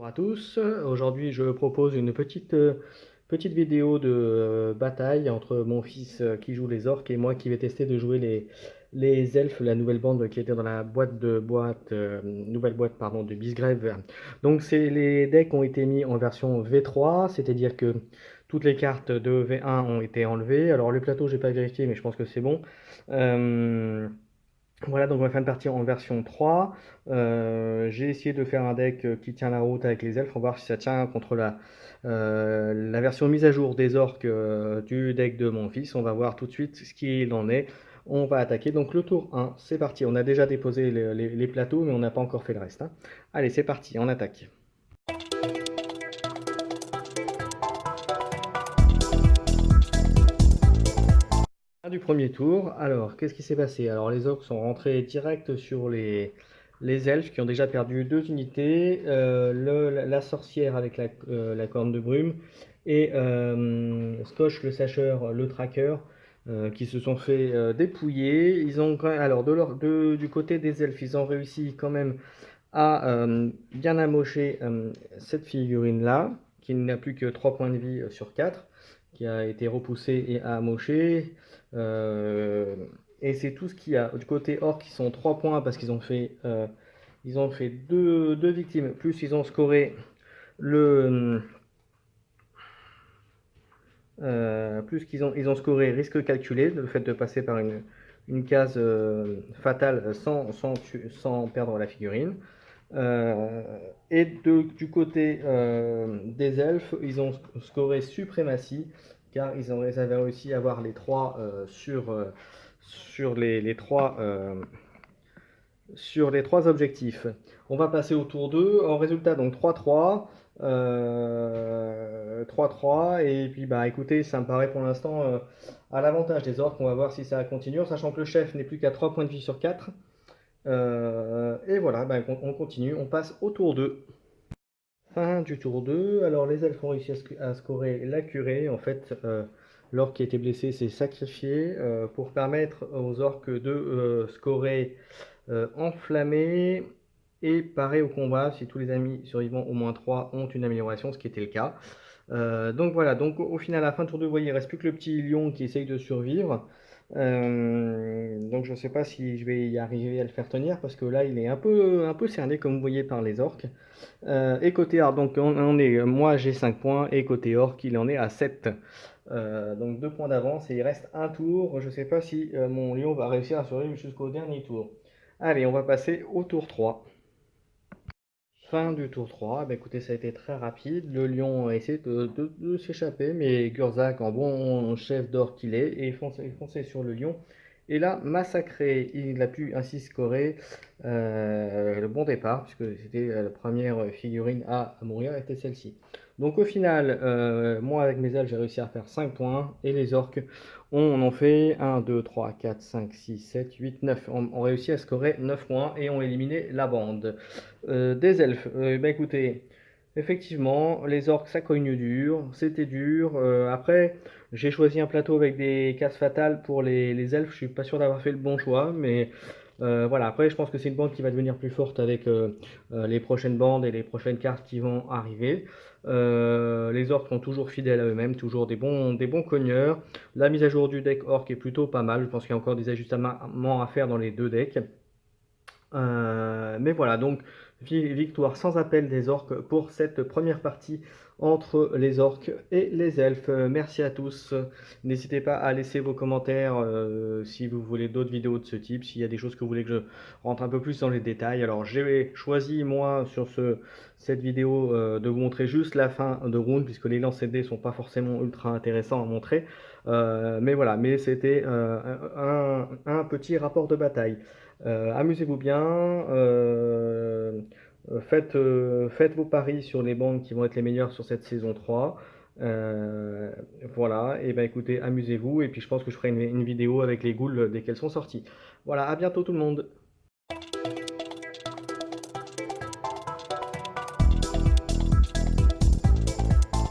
Bonjour à tous, aujourd'hui je propose une petite vidéo de bataille entre mon fils qui joue les orques et moi qui vais tester de jouer les elfes, la nouvelle bande qui était dans la nouvelle boîte pardon, de Bisgrave. Donc les decks ont été mis en version V3, c'est-à-dire que toutes les cartes de V1 ont été enlevées. Alors le plateau j'ai pas vérifié mais je pense que c'est bon. Euh, voilà, donc on va faire une partie en version 3. J'ai essayé de faire un deck qui tient la route avec les elfes. On va voir si ça tient contre la version mise à jour des orques du deck de mon fils. On va voir tout de suite ce qu'il en est. On va attaquer. Donc le tour 1, c'est parti. On a déjà déposé les plateaux, mais on n'a pas encore fait le reste, hein. Allez, c'est parti, on attaque. Fin du premier tour. Alors, qu'est-ce qui s'est passé? Alors, les orques sont rentrés direct sur les elfes qui ont déjà perdu deux unités, la sorcière avec la corne de brume et Skosh le sacheur, le tracker, qui se sont fait dépouiller. Ils ont, alors, du côté des elfes, ils ont réussi quand même à bien amocher cette figurine-là, qui n'a plus que 3 points de vie sur 4, qui a été repoussée et amochée. Euh, et c'est tout ce qu'il y a. Du côté orc, ils sont 3 points parce ils ont fait deux victimes, plus ils ont scoré le. Plus ils ont scoré risque calculé, le fait de passer par une case fatale sans perdre la figurine. Euh, et du côté des elfes, ils ont scoré suprématie, car ils avaient réussi à avoir les trois sur sur les trois objectifs. On va passer au tour 2. En résultat, donc 3-3. 3-3. Et puis, bah écoutez, ça me paraît pour l'instant à l'avantage des orques. On va voir si ça continue, en sachant que le chef n'est plus qu'à 3 points de vie sur 4. Et voilà, bah, on continue. On passe au tour 2. Fin du tour 2. Alors, les elfes ont réussi à scorer la curée. En fait, l'orque qui était blessé s'est sacrifié pour permettre aux orques de scorer enflammé et paré au combat si tous les amis survivants au moins 3 ont une amélioration, ce qui était le cas. Donc voilà, donc au final, à la fin de tour 2, vous voyez, il ne reste plus que le petit lion qui essaye de survivre. Donc je ne sais pas si je vais y arriver à le faire tenir parce que là il est un peu cerné comme vous voyez par les orques. Et côté orc, donc moi j'ai 5 points et côté orc il en est à 7. Donc 2 points d'avance et il reste un tour. Je ne sais pas si mon lion va réussir à survivre jusqu'au dernier tour. Allez, on va passer au tour 3. Fin du tour 3. Bah, écoutez, ça a été très rapide. Le lion a essayé de s'échapper, mais Gurzak, en bon chef d'or qu'il est, est foncé sur le lion. Et là, massacré, il a pu ainsi scorer le bon départ, puisque c'était la première figurine à mourir, était celle-ci. Donc au final, moi avec mes ailes, j'ai réussi à faire 5 points, et les orques on en fait 1, 2, 3, 4, 5, 6, 7, 8, 9. On réussit à scorer 9 points et ont éliminé la bande. Des elfes, bah écoutez, effectivement, les orques ça cogne dur, c'était dur. Après, j'ai choisi un plateau avec des cases fatales pour les elfes, je suis pas sûr d'avoir fait le bon choix, mais voilà. Après, je pense que c'est une bande qui va devenir plus forte avec les prochaines bandes et les prochaines cartes qui vont arriver. Les orques sont toujours fidèles à eux-mêmes, toujours des bons cogneurs. La mise à jour du deck orc est plutôt pas mal, je pense qu'il y a encore des ajustements à faire dans les deux decks. Mais voilà, donc victoire sans appel des orques pour cette première partie entre les orques et les elfes. Merci à tous. N'hésitez pas à laisser vos commentaires si vous voulez d'autres vidéos de ce type, s'il y a des choses que vous voulez que je rentre un peu plus dans les détails. Alors j'ai choisi moi sur cette vidéo de vous montrer juste la fin de round, puisque les lancers de dés sont pas forcément ultra intéressants à montrer. Mais voilà, mais c'était un petit rapport de bataille. Amusez-vous bien, faites vos paris sur les bandes qui vont être les meilleures sur cette saison 3. Euh, voilà, et ben écoutez, amusez-vous, et puis je pense que je ferai une vidéo avec les ghouls dès qu'elles sont sorties. Voilà, à bientôt tout le monde.